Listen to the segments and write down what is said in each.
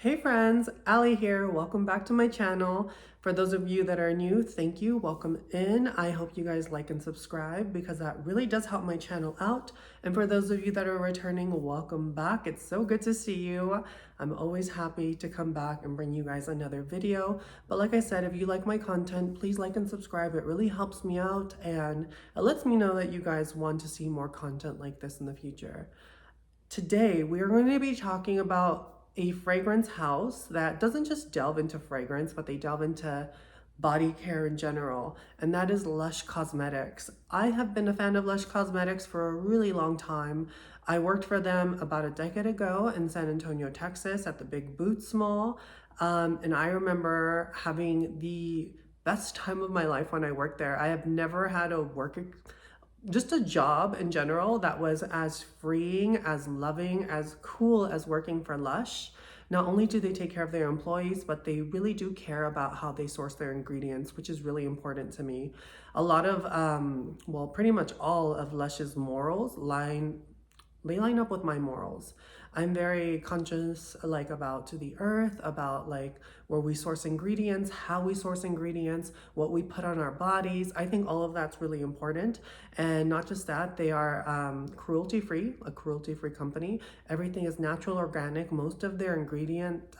Hey friends, Ally here. Welcome back to my channel. For those of you that are new, thank you. Welcome in. I hope you guys like and subscribe because that really does help my channel out. And for those of you that are returning, welcome back. It's so good to see you. I'm always happy to come back and bring you guys another video. But like I said, if you like my content, please like and subscribe. It really helps me out and it lets me know that you guys want to see more content like this in the future. Today, we are going to be talking about a fragrance house that doesn't just delve into fragrance, but they delve into body care in general, and that is Lush Cosmetics. I have been a fan of Lush Cosmetics for a really long time. I worked for them about a decade ago in San Antonio, Texas at the Big Boots Mall, and I remember having the best time of my life when I worked there. I have never had just a job in general that was as freeing, as loving, as cool as working for Lush. Not only do they take care of their employees, but they really do care about how they source their ingredients, which is really important to me. A lot of, well, pretty much all of Lush's morals they line up with my morals. I'm very conscious about to the earth, about where we source ingredients, how we source ingredients, what we put on our bodies. I think all of that's really important. And not just that, they are cruelty-free, a cruelty-free company. Everything is natural, organic. Most of their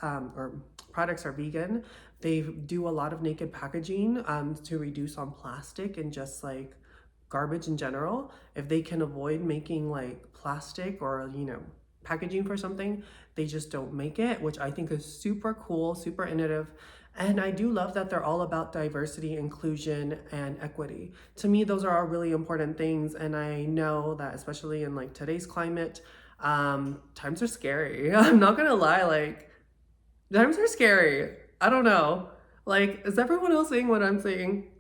or products are vegan. They do a lot of naked packaging to reduce on plastic and just garbage in general. If they can avoid making plastic or packaging for something, they just don't make it, which I think is super cool, super innovative. And I do love that they're all about diversity, inclusion, and equity. To me, those are all really important things. And I know that especially in today's climate, times are scary. I'm not gonna lie, times are scary. I don't know. Is everyone else seeing what I'm seeing?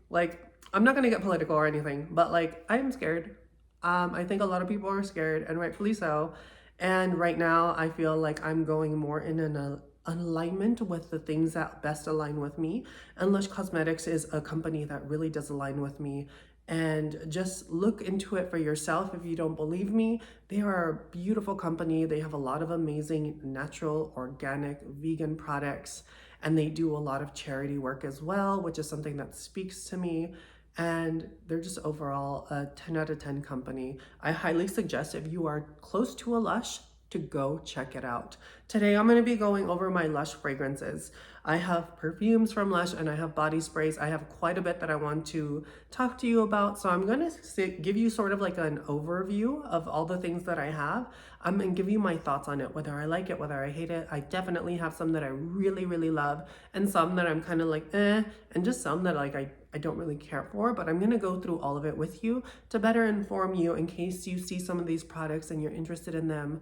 I'm not gonna get political or anything, but I am scared. I think a lot of people are scared, and rightfully so. And right now, I feel like I'm going more in an alignment with the things that best align with me. And Lush Cosmetics is a company that really does align with me. And just look into it for yourself if you don't believe me. They are a beautiful company. They have a lot of amazing natural, organic, vegan products. And they do a lot of charity work as well, which is something that speaks to me. And they're just overall a 10 out of 10 company. I highly suggest if you are close to a Lush to go check it out. Today I'm going to be going over my Lush fragrances. I have perfumes from Lush and I have body sprays. I have quite a bit that I want to talk to you about. So I'm going to give you sort of an overview of all the things that I have. I'm going to give you my thoughts on it, whether I like it, whether I hate it. I definitely have some that I really, really love and some that I'm kind of and just some that I don't really care for, but I'm going to go through all of it with you to better inform you in case you see some of these products and you're interested in them,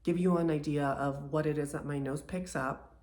give you an idea of what it is that my nose picks up,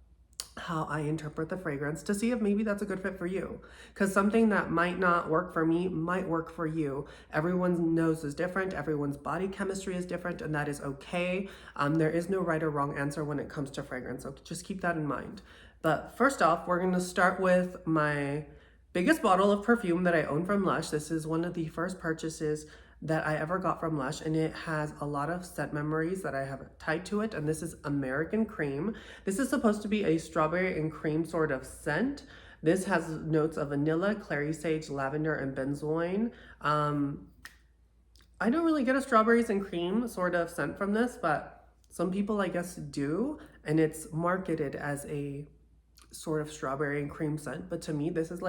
how I interpret the fragrance to see if maybe that's a good fit for you. Because something that might not work for me might work for you. Everyone's nose is different, everyone's body chemistry is different, and that is okay. There is no right or wrong answer when it comes to fragrance, so just keep that in mind. But first off, we're going to start with my biggest bottle of perfume that I own from Lush. This is one of the first purchases that I ever got from Lush, and it has a lot of scent memories that I have tied to it, and this is American Cream. This is supposed to be a strawberry and cream sort of scent. This has notes of vanilla, clary sage, lavender, and benzoin. I don't really get a strawberries and cream sort of scent from this, but some people I guess do, and it's marketed as a sort of strawberry and cream scent, but to me this is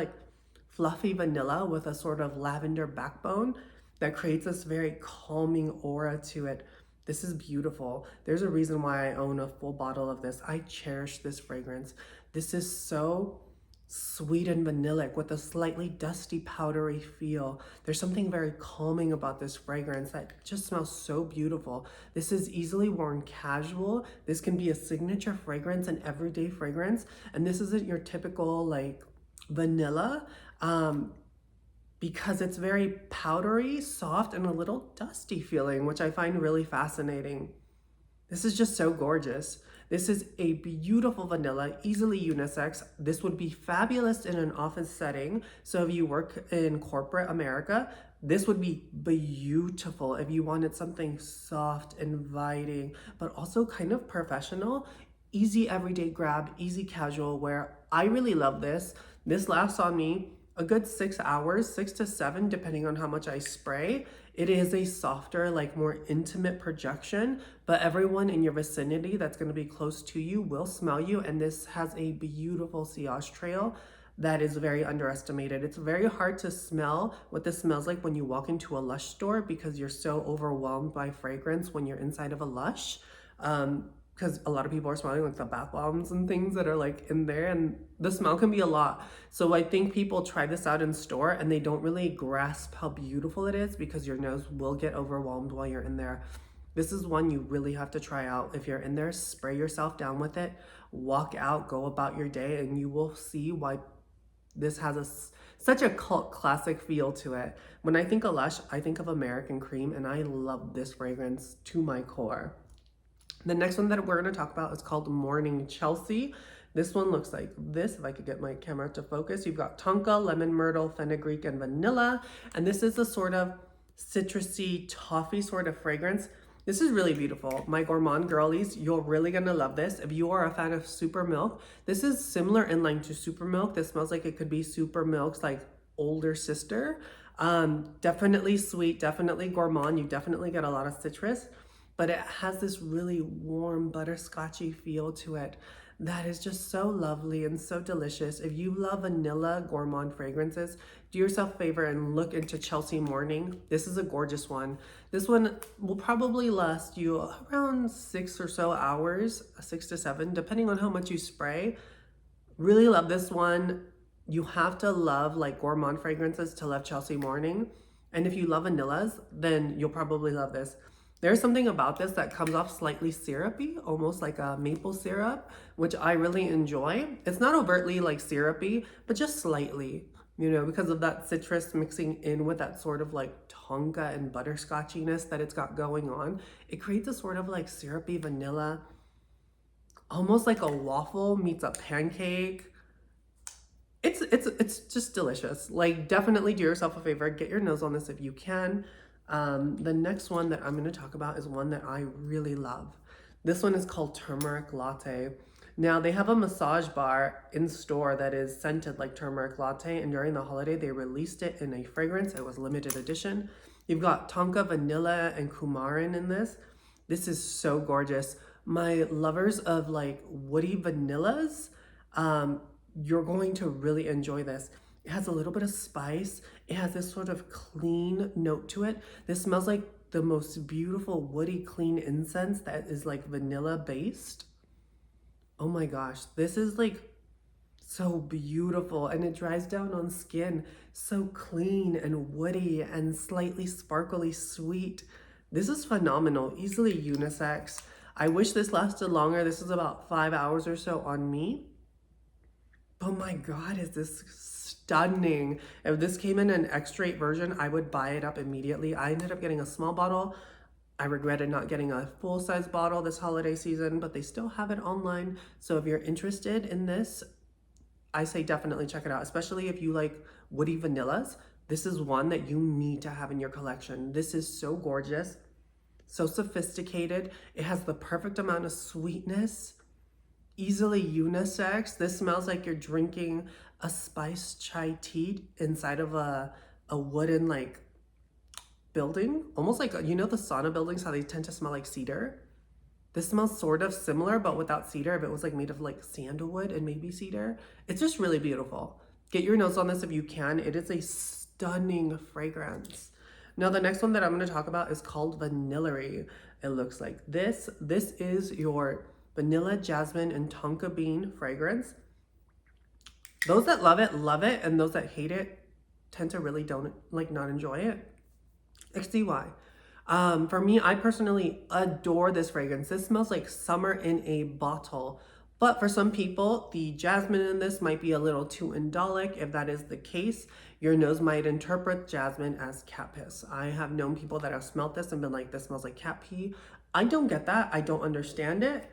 fluffy vanilla with a sort of lavender backbone that creates this very calming aura to it. This is beautiful. There's a reason why I own a full bottle of this. I cherish this fragrance. This is so sweet and vanillic with a slightly dusty, powdery feel. There's something very calming about this fragrance that just smells so beautiful. This is easily worn casual. This can be a signature fragrance, an everyday fragrance. And this isn't your typical vanilla because it's very powdery, soft, and a little dusty feeling, which I find really fascinating. This is just so gorgeous. This is a beautiful vanilla, easily unisex. This would be fabulous in an office setting. So if you work in corporate America, this would be beautiful. If you wanted something soft, inviting, but also kind of professional, easy everyday grab, easy casual wear. I really love this. This lasts on me a good 6 hours, 6 to 7, depending on how much I spray. It is a softer, like more intimate projection, but everyone in your vicinity that's going to be close to you will smell you. And this has a beautiful sillage trail that is very underestimated. It's very hard to smell what this smells like when you walk into a Lush store because you're so overwhelmed by fragrance when you're inside of a Lush. Because a lot of people are smelling like the bath bombs and things that are like in there, and the smell can be a lot. So I think people try this out in store and they don't really grasp how beautiful it is because your nose will get overwhelmed while you're in there. This is one you really have to try out. If you're in there, spray yourself down with it, walk out, go about your day, and you will see why this has such a cult classic feel to it. When I think of Lush, I think of American Cream, and I love this fragrance to my core. The next one that we're going to talk about is called Morning Chelsea. This one looks like this, if I could get my camera to focus. You've got tonka, lemon myrtle, fenugreek, and vanilla. And this is a sort of citrusy, toffee sort of fragrance. This is really beautiful. My gourmand girlies, you're really gonna love this. If you are a fan of Super Milk, this is similar in line to Super Milk. This smells like it could be Super Milk's like older sister. Definitely sweet, definitely gourmand. You definitely get a lot of citrus, but it has this really warm butterscotchy feel to it that is just so lovely and so delicious. If you love vanilla gourmand fragrances, do yourself a favor and look into Chelsea Morning. This is a gorgeous one. This one will probably last you around 6 or so hours, 6 to 7, depending on how much you spray. Really love this one. You have to love like gourmand fragrances to love Chelsea Morning. And if you love vanillas, then you'll probably love this. There's something about this that comes off slightly syrupy, almost like a maple syrup, which I really enjoy. It's not overtly like syrupy, but just slightly, you know, because of that citrus mixing in with that sort of like tonka and butterscotchiness that it's got going on. It creates a sort of like syrupy vanilla, almost like a waffle meets a pancake. It's just delicious. Like, definitely do yourself a favor, get your nose on this if you can. The next one that I'm going to talk about is one that I really love. This one is called Turmeric Latte. Now, they have a massage bar in store that is scented like Turmeric Latte, and during the holiday, they released it in a fragrance. It was limited edition. You've got tonka, vanilla, and coumarin in this. This is so gorgeous. My lovers of like woody vanillas, you're going to really enjoy this. It has a little bit of spice. It has this sort of clean note to it. This smells like the most beautiful woody clean incense that is like vanilla based. Oh my gosh, this is like so beautiful, and it dries down on skin. So clean and woody and slightly sparkly sweet. This is phenomenal, easily unisex. I wish this lasted longer. This is about 5 hours or so on me. Oh my God, is this stunning. If this came in an extra version, I would buy it up immediately. I ended up getting a small bottle. I regretted not getting a full-size bottle this holiday season, but they still have it online. So if you're interested in this, I say definitely check it out, especially if you like woody vanillas. This is one that you need to have in your collection. This is so gorgeous, so sophisticated. It has the perfect amount of sweetness, easily unisex. This smells like you're drinking a spiced chai tea inside of a wooden like building, almost like, you know, the sauna buildings, how they tend to smell like cedar. This smells sort of similar, but without cedar. If it was like made of like sandalwood and maybe cedar, it's just really beautiful. Get your nose on this if you can. It is a stunning fragrance. Now, the next one that I'm going to talk about is called Vanillary. It looks like this. This is your vanilla, jasmine, and tonka bean fragrance. Those that love it, and those that hate it tend to really don't like not enjoy it. I see why. For me, I personally adore this fragrance. This smells like summer in a bottle. But for some people, the jasmine in this might be a little too indolic. If that is the case, your nose might interpret jasmine as cat piss. I have known people that have smelled this and been like, this smells like cat pee. I don't get that. I don't understand it.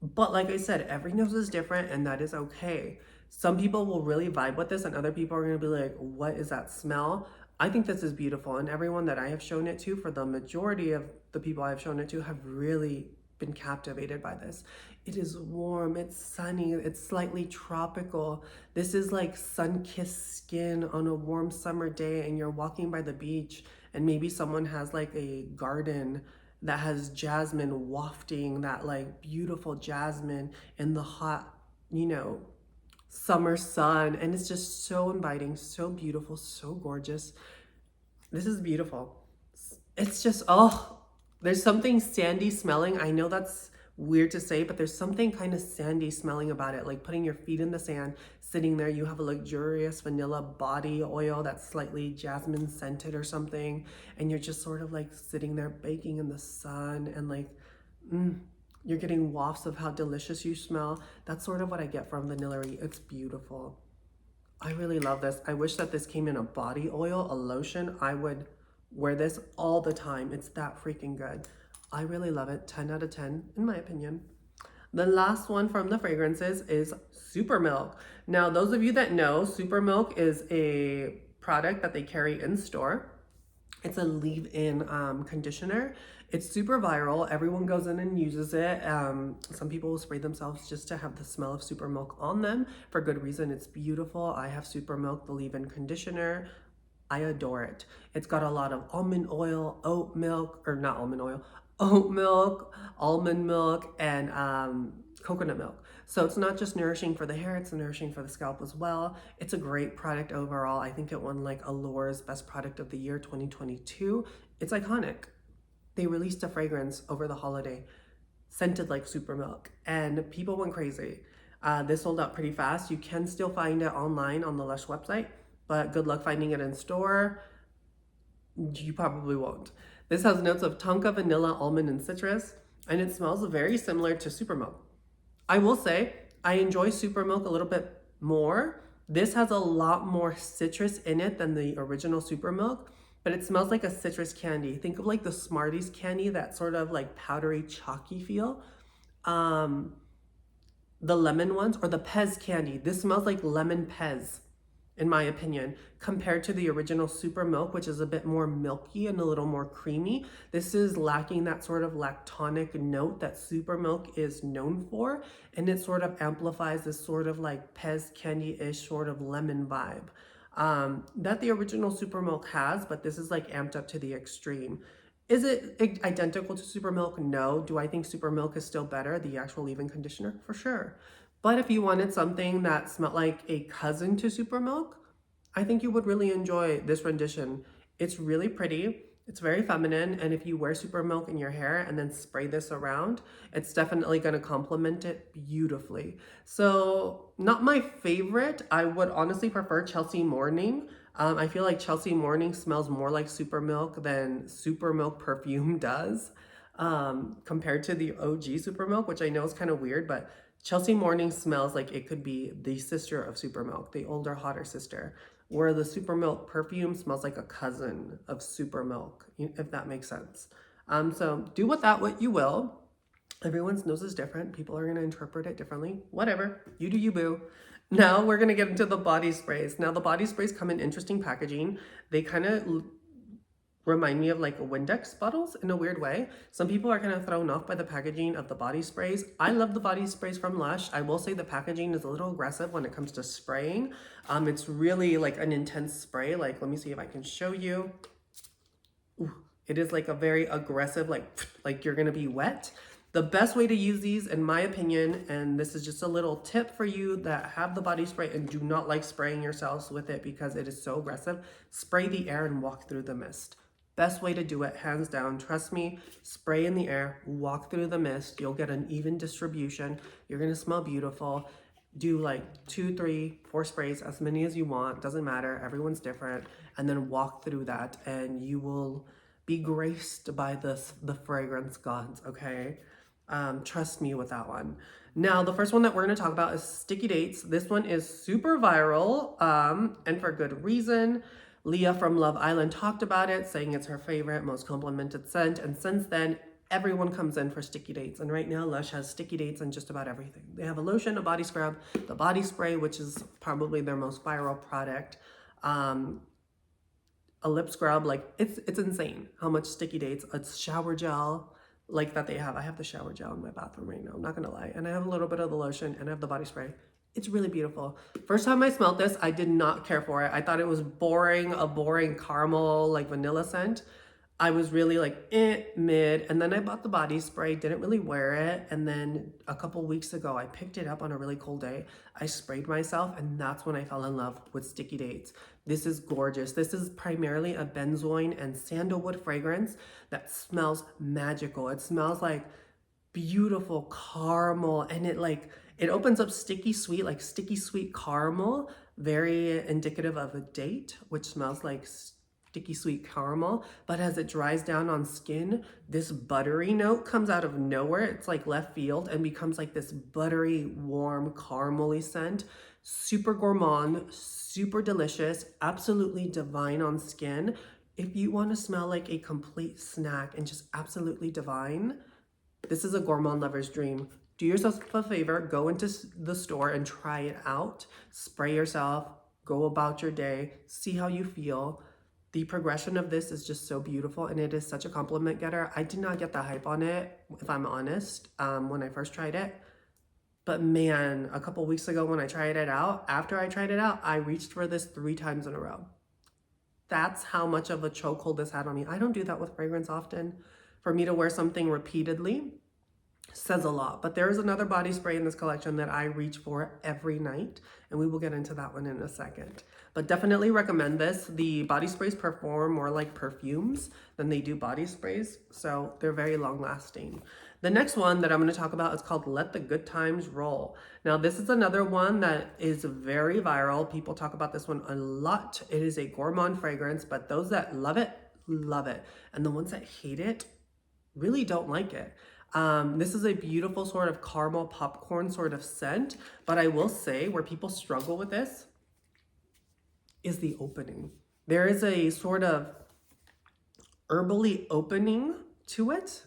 But like I said, every nose is different, and that is okay. Some people will really vibe with this, and other people are going to be like, what is that smell? I think this is beautiful, and everyone that I have shown it to, for the majority of the people I've shown it to, have really been captivated by this. It is warm, it's sunny, it's slightly tropical. This is like sun-kissed skin on a warm summer day, and you're walking by the beach, and maybe someone has like a garden that has jasmine wafting, that like beautiful jasmine in the hot, you know, summer sun, and it's just so inviting, so beautiful, so gorgeous. This is beautiful. It's just, oh, there's something sandy smelling. I know that's weird to say, but there's something kind of sandy smelling about it, like putting your feet in the sand, sitting there. You have a luxurious vanilla body oil that's slightly jasmine scented or something, and you're just sort of like sitting there baking in the sun, and like, you're getting wafts of how delicious you smell. That's sort of what I get from Vanillary. It's beautiful. I really love this. I wish that this came in a body oil, a lotion. I would wear this all the time. It's that freaking good. I really love it. 10 out of 10 in my opinion. The last one from the fragrances is Super Milk. Now, those of you that know, Super Milk is a product that they carry in store. It's a leave-in conditioner. It's super viral. Everyone goes in and uses it. Some people will spray themselves just to have the smell of Super Milk on them for good reason. It's beautiful. I have Super Milk, the leave-in conditioner. I adore it. It's got a lot of almond oil, oat milk, or not almond oil, oat milk, almond milk, and coconut milk. So it's not just nourishing for the hair, it's nourishing for the scalp as well. It's a great product overall. I think it won like Allure's Best Product of the Year 2022. It's iconic. They released a fragrance over the holiday, scented like Super Milk, and people went crazy. This sold out pretty fast. You can still find it online on the Lush website, but good luck finding it in store. You probably won't. This has notes of tonka, vanilla, almond, and citrus, and it smells very similar to Super Milk. I will say, I enjoy Super Milk a little bit more. This has a lot more citrus in it than the original Super Milk, but it smells like a citrus candy. Think of like the Smarties candy, that sort of like powdery, chalky feel. The lemon ones, or the Pez candy. This smells like lemon Pez, in my opinion, compared to the original Super Milk, which is a bit more milky and a little more creamy. This is lacking that sort of lactonic note that Super Milk is known for, and it sort of amplifies this sort of like Pez candy-ish sort of lemon vibe that the original Super Milk has, but this is like amped up to the extreme. Is it identical to Super Milk? No. Do I think Super Milk is still better, the actual leave-in conditioner? For sure. But if you wanted something that smelled like a cousin to Super Milk, I think you would really enjoy this rendition. It's really pretty. It's very feminine. And if you wear Super Milk in your hair and then spray this around, it's definitely going to complement it beautifully. So not my favorite. I would honestly prefer Chelsea Morning. I feel like Chelsea Morning smells more like Super Milk than Super Milk Perfume does, compared to the OG Super Milk, which I know is kind of weird, but Chelsea Morning smells like it could be the sister of Super Milk, the older, hotter sister, where the Super Milk Perfume smells like a cousin of Super Milk, if that makes sense. So do with that what you will. Everyone's nose is different. People are going to interpret it differently. Whatever. You do you, boo. Now we're going to get into the body sprays. Now the body sprays come in interesting packaging. They kind of remind me of like Windex bottles in a weird way. Some people are kind of thrown off by the packaging of the body sprays. I love the body sprays from Lush. I will say the packaging is a little aggressive when it comes to spraying. It's really like an intense spray. Like, let me see if I can show you. Ooh, it is like a very aggressive, like you're gonna be wet. The best way to use these, in my opinion, and this is just a little tip for you that have the body spray and do not like spraying yourselves with it because it is so aggressive, spray the air and walk through the mist. Best way to do it, hands down. Trust me, spray in the air, walk through the mist. You'll get an even distribution. You're gonna smell beautiful. Do like 2, 3, 4 sprays, as many as you want. Doesn't matter, everyone's different. And then walk through that and you will be graced by the fragrance gods, okay? Trust me with that one. Now, the first one that we're gonna talk about is Sticky Dates. This one is super viral, and for good reason. Leah from Love Island talked about it, saying it's her favorite, most complimented scent. And since then, everyone comes in for Sticky Dates. And right now, Lush has Sticky Dates in just about everything. They have a lotion, a body scrub, the body spray, which is probably their most viral product. A lip scrub, like it's insane how much Sticky Dates. It's shower gel. like that they have. I have the shower gel in my bathroom right now, I'm not gonna lie. And I have a little bit of the lotion and I have the body spray. It's really beautiful. First time I smelled this, I did not care for it. I thought it was boring, a boring caramel, like vanilla scent. I was really like mid, and then I bought the body spray, didn't really wear it, and then a couple weeks ago I picked it up on a really cold day. I sprayed myself, and that's when I fell in love with Sticky Dates. This is gorgeous. This is primarily a benzoin and sandalwood fragrance that smells magical. It smells like beautiful caramel, and it opens up sticky sweet, like sticky sweet caramel, very indicative of a date, which smells like sticky sweet caramel. But as it dries down on skin, this buttery note comes out of nowhere. It's like left field and becomes like this buttery, warm, caramely scent. Super gourmand, super delicious, absolutely divine on skin. If you want to smell like a complete snack and just absolutely divine, this is a gourmand lover's dream. Do yourself a favor, go into the store and try it out. Spray yourself, go about your day, see how you feel. The progression of this is just so beautiful, and it is such a compliment getter. I did not get the hype on it, if I'm honest, when I first tried it. But man, a couple weeks ago when I tried it out, after I tried it out, I reached for this 3 times in a row. That's how much of a chokehold this had on me. I don't do that with fragrance often. For me to wear something repeatedly says a lot. But there is another body spray in this collection that I reach for every night, and we will get into that one in a second. But definitely recommend this. The body sprays perform more like perfumes than they do body sprays, so they're very long lasting. The next one that I'm going to talk about is called Let the Good Times Roll. Now, this is another one that is very viral. People talk about this one a lot. It is a gourmand fragrance, but those that love it, love it. And the ones that hate it really don't like it. This is a beautiful sort of caramel popcorn sort of scent, but I will say where people struggle with this is the opening. There is a sort of herbally opening to it.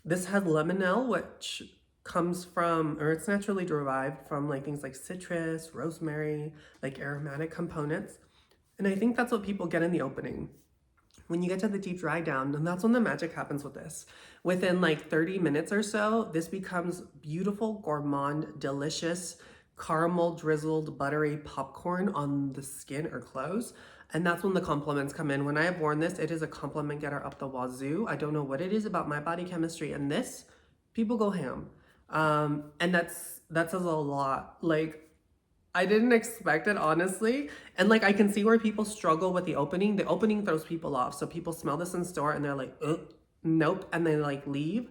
This has lemonelle, which comes from, or it's naturally derived from like things like citrus, rosemary, like aromatic components. And I think that's what people get in the opening. When you get to the deep dry down, and that's when the magic happens with this. Within like 30 minutes or so, this becomes beautiful, gourmand, delicious, caramel drizzled, buttery popcorn on the skin or clothes. And that's when the compliments come in. When I have worn this, it is a compliment getter up the wazoo. I don't know what it is about my body chemistry and this, people go ham. And that says a lot. Like, I didn't expect it, honestly. And like, I can see where people struggle with the opening. The opening throws people off. So people smell this in store and they're like, nope. And they like leave.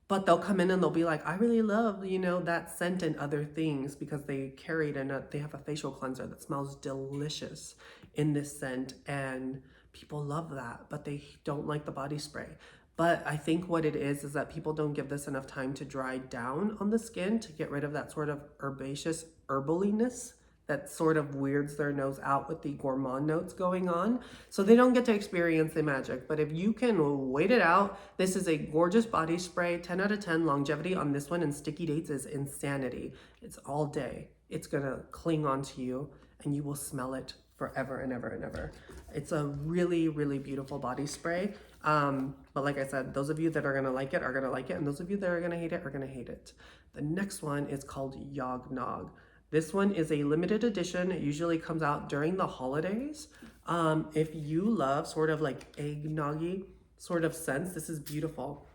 But they'll come in and they'll be like, I really love, you know, that scent and other things because they carried and they have a facial cleanser that smells delicious in this scent. And people love that, but they don't like the body spray. But I think what it is that people don't give this enough time to dry down on the skin to get rid of that sort of herbaceous herbaliness that sort of weirds their nose out with the gourmand notes going on. So they don't get to experience the magic. But if you can wait it out, this is a gorgeous body spray. 10 out of 10 longevity on this one, and Sticky Dates is insanity. It's all day. It's gonna cling onto you and you will smell it forever and ever and ever. It's a really, really beautiful body spray. But like I said, those of you that are gonna like it are gonna like it, and those of you that are gonna hate it are gonna hate it. The next one is called Yog Nog. This one is a limited edition. It usually comes out during the holidays. If you love sort of like eggnoggy sort of scents, this is beautiful.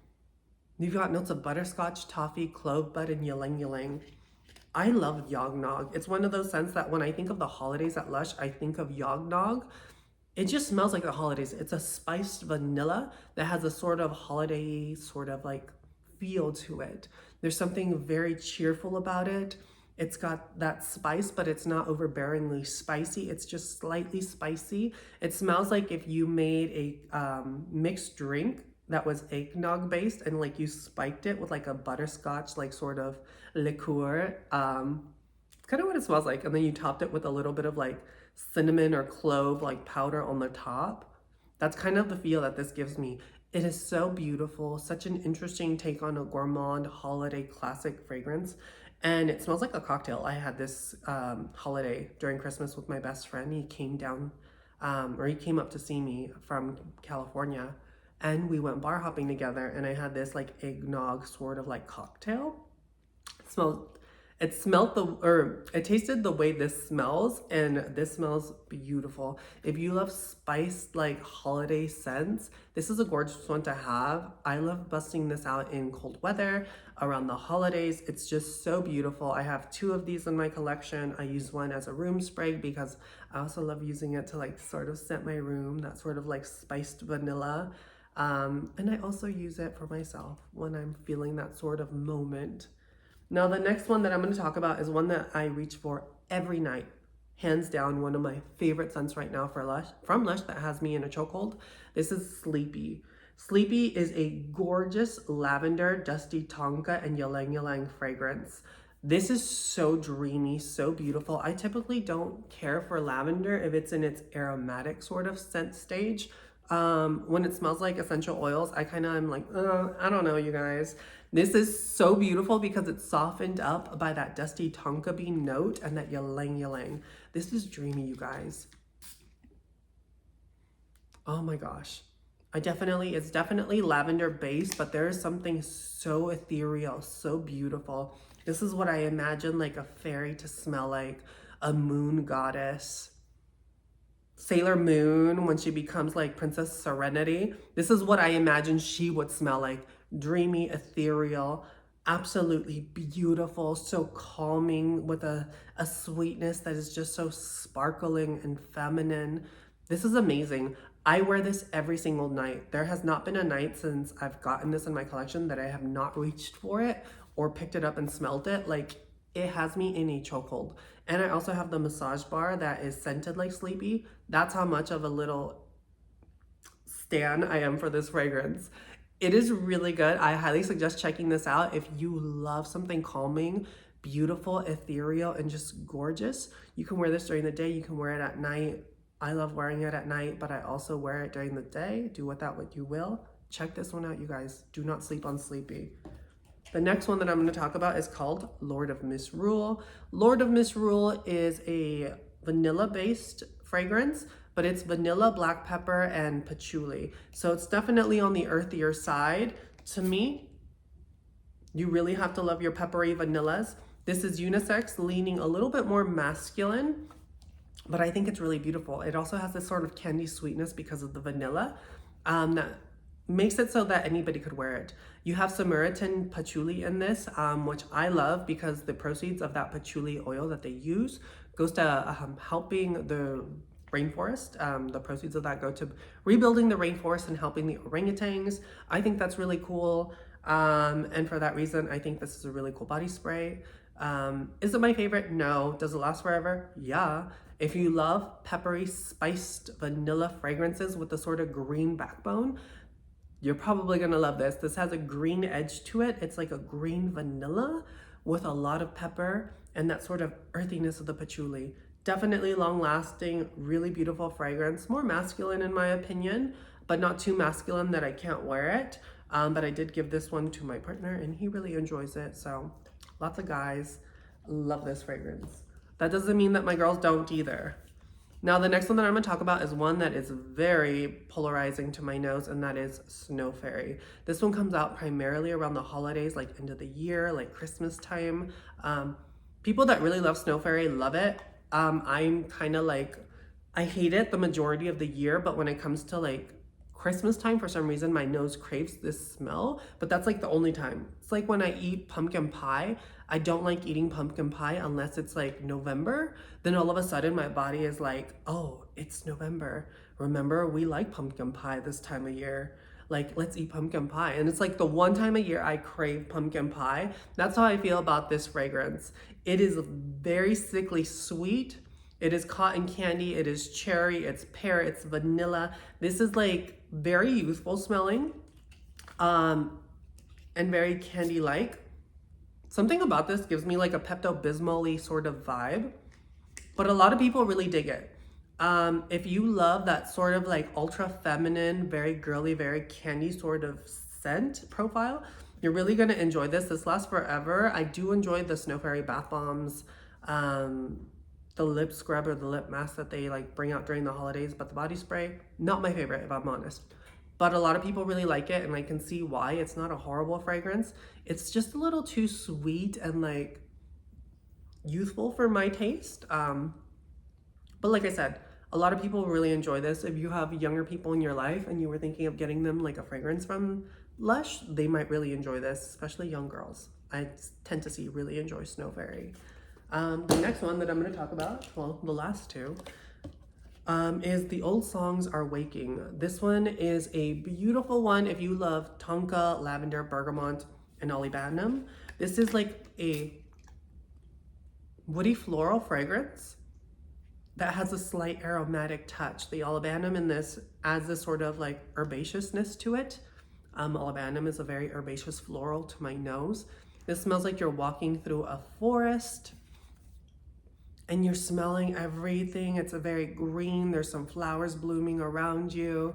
You've got notes of butterscotch, toffee, clove bud, and ylang ylang. I love Yog Nog. It's one of those scents that when I think of the holidays at Lush, I think of Yog Nog. It just smells like the holidays. It's a spiced vanilla that has a sort of holiday sort of like feel to it. There's something very cheerful about it. It's got that spice, but it's not overbearingly spicy. It's just slightly spicy. It smells like if you made a mixed drink that was eggnog based and like you spiked it with like a butterscotch like sort of liqueur. Kind of what it smells like. And then you topped it with a little bit of like cinnamon or clove like powder on the top. That's kind of the feel that this gives me. It is so beautiful, such an interesting take on a gourmand holiday classic fragrance. And it smells like a cocktail. I had this holiday during Christmas with my best friend. He came down, or he came up to see me from California. and we went bar hopping together, and I had this like eggnog sort of like cocktail. It tasted the way this smells, and this smells beautiful. If you love spiced like holiday scents, this is a gorgeous one to have. I love busting this out in cold weather around the holidays. It's just so beautiful. I have 2 of these in my collection. I use one as a room spray because I also love using it to like sort of scent my room, that sort of like spiced vanilla. And I also use it for myself when I'm feeling that sort of moment. Now, the next one that I'm going to talk about is one that I reach for every night. Hands down, one of my favorite scents right now from Lush that has me in a chokehold. This is Sleepy. Sleepy is a gorgeous lavender, dusty tonka, and ylang ylang fragrance. This is so dreamy, so beautiful. I typically don't care for lavender if it's in its aromatic sort of scent stage. When it smells like essential oils, I kind of am like, I don't know, you guys. This is so beautiful because it's softened up by that dusty tonka bean note and that ylang ylang. This is dreamy, you guys. Oh my gosh. It's definitely lavender based, but there is something so ethereal, so beautiful. This is what I imagine like a fairy to smell like, a moon goddess. Sailor Moon, when she becomes like Princess Serenity. This is what I imagine she would smell like. Dreamy, ethereal, absolutely beautiful, so calming with a sweetness that is just so sparkling and feminine. This is amazing. I wear this every single night. There has not been a night since I've gotten this in my collection that I have not reached for it or picked it up and smelled it. Like, it has me in a chokehold. And I also have the massage bar that is scented like Sleepy. That's how much of a little stan I am for this fragrance. It is really good. I highly suggest checking this out if you love something calming, beautiful, ethereal, and just gorgeous. You can wear this during the day. You can wear it at night. I love wearing it at night, but I also wear it during the day. Do with that what you will. Check this one out, you guys. Do not sleep on Sleepy. The next one that I'm going to talk about is called Lord of Misrule. Lord of Misrule is a vanilla-based fragrance, but it's vanilla, black pepper, and patchouli. So it's definitely on the earthier side. To me, you really have to love your peppery vanillas. This is unisex, leaning a little bit more masculine, but I think it's really beautiful. It also has this sort of candy sweetness because of the vanilla that makes it so that anybody could wear it. You have Samaritan patchouli in this, which I love because the proceeds of that patchouli oil that they use goes to helping the rainforest. The proceeds of that go to rebuilding the rainforest and helping the orangutans. I think that's really cool. And for that reason, I think this is a really cool body spray. Is it my favorite? No. Does it last forever? Yeah. If you love peppery, spiced vanilla fragrances with a sort of green backbone, you're probably gonna love this. This has a green edge to it. It's like a green vanilla with a lot of pepper and that sort of earthiness of the patchouli. Definitely long lasting, really beautiful fragrance. More masculine in my opinion, but not too masculine that I can't wear it. But I did give this one to my partner and he really enjoys it. So lots of guys love this fragrance. That doesn't mean that my girls don't either. Now, the next one that I'm going to talk about is one that is very polarizing to my nose, and that is Snow Fairy. This one comes out primarily around the holidays, like end of the year, like Christmas time. People that really love Snow Fairy love it. I'm kind of like, I hate it the majority of the year, but when it comes to like Christmas time, for some reason, my nose craves this smell, but that's like the only time. It's like when I eat pumpkin pie. I don't like eating pumpkin pie unless it's like November. Then all of a sudden my body is like, oh, it's November. Remember, we like pumpkin pie this time of year. Like, let's eat pumpkin pie. And it's like the one time a year I crave pumpkin pie. That's how I feel about this fragrance. It is very sickly sweet. It is cotton candy. It is cherry. It's pear. It's vanilla. This is like very youthful smelling and very candy-like. Something about this gives me like a Pepto-Bismol-y sort of vibe, but a lot of people really dig it. If you love that sort of like ultra feminine, very girly, very candy sort of scent profile, you're really gonna enjoy this. This lasts forever. I do enjoy the Snow Fairy bath bombs, the lip scrub or the lip mask that they like bring out during the holidays, but the body spray, not my favorite if I'm honest. but a lot of people really like it, and I can see why. It's not a horrible fragrance. It's just a little too sweet and like youthful for my taste. But like I said, a lot of people really enjoy this. If you have younger people in your life and you were thinking of getting them like a fragrance from Lush, they might really enjoy this, especially young girls. I tend to see really enjoy Snow Fairy. The next one that I'm going to talk about, well, the last two, is The Old Songs Are Waking. This one is a beautiful one if you love tonka, lavender, bergamot, and olibanum. This is like a woody floral fragrance that has a slight aromatic touch. The olibanum in this adds this sort of like herbaceousness to it. Olibanum is a very herbaceous floral to my nose. It smells like you're walking through a forest and you're smelling everything. It's a very green, there's some flowers blooming around you.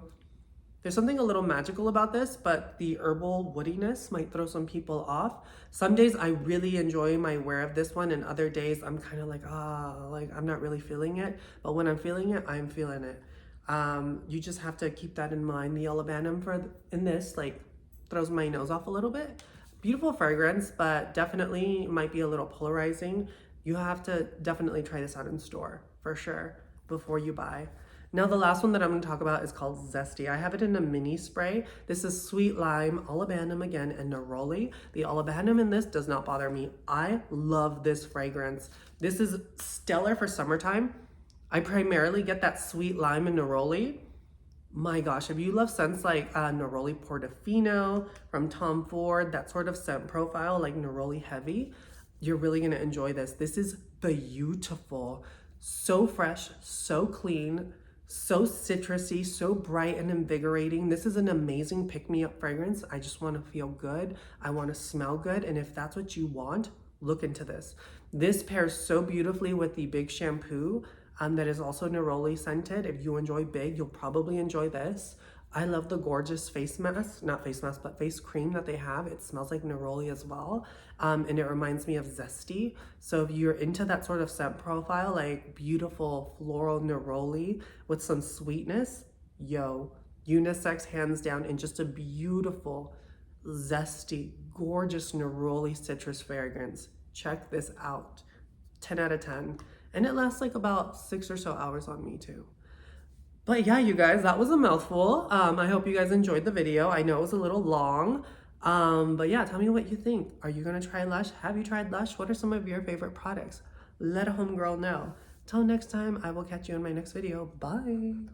There's something a little magical about this, but the herbal woodiness might throw some people off. Some days I really enjoy my wear of this one, and other days I'm kind of like, like I'm not really feeling it. But when I'm feeling it, I'm feeling it. You just have to keep that in mind. The olibanum in this like throws my nose off a little bit. Beautiful fragrance, but definitely might be a little polarizing. You have to definitely try this out in store for sure before you buy. Now the last one that I'm going to talk about is called Zesty. I have it in a mini spray. This is sweet lime, olibanum again, and neroli. The olibanum in this does not bother me. I love this fragrance. This is stellar for summertime. I primarily get that sweet lime and neroli. My gosh, if you love scents like neroli Portofino from Tom Ford, that sort of scent profile like neroli heavy, you're really going to enjoy this. This is beautiful. So fresh, so clean, so citrusy, so bright and invigorating. This is an amazing pick-me-up fragrance. I just want to feel good. I want to smell good. And if that's what you want, look into this. This pairs so beautifully with the Big shampoo that is also neroli scented. If you enjoy Big, you'll probably enjoy this. I love the gorgeous face mask, not face mask, but face cream that they have. It smells like neroli as well. And it reminds me of Zesty. So if you're into that sort of scent profile, like beautiful floral neroli with some sweetness, unisex hands down, and just a beautiful, zesty, gorgeous neroli citrus fragrance. Check this out. 10 out of 10. And it lasts like about 6 or so hours on me too. But yeah, you guys, that was a mouthful. I hope you guys enjoyed the video. I know it was a little long. But yeah, tell me what you think. Are you gonna try Lush? Have you tried Lush? What are some of your favorite products? Let a homegirl know. Till next time, I will catch you in my next video. Bye.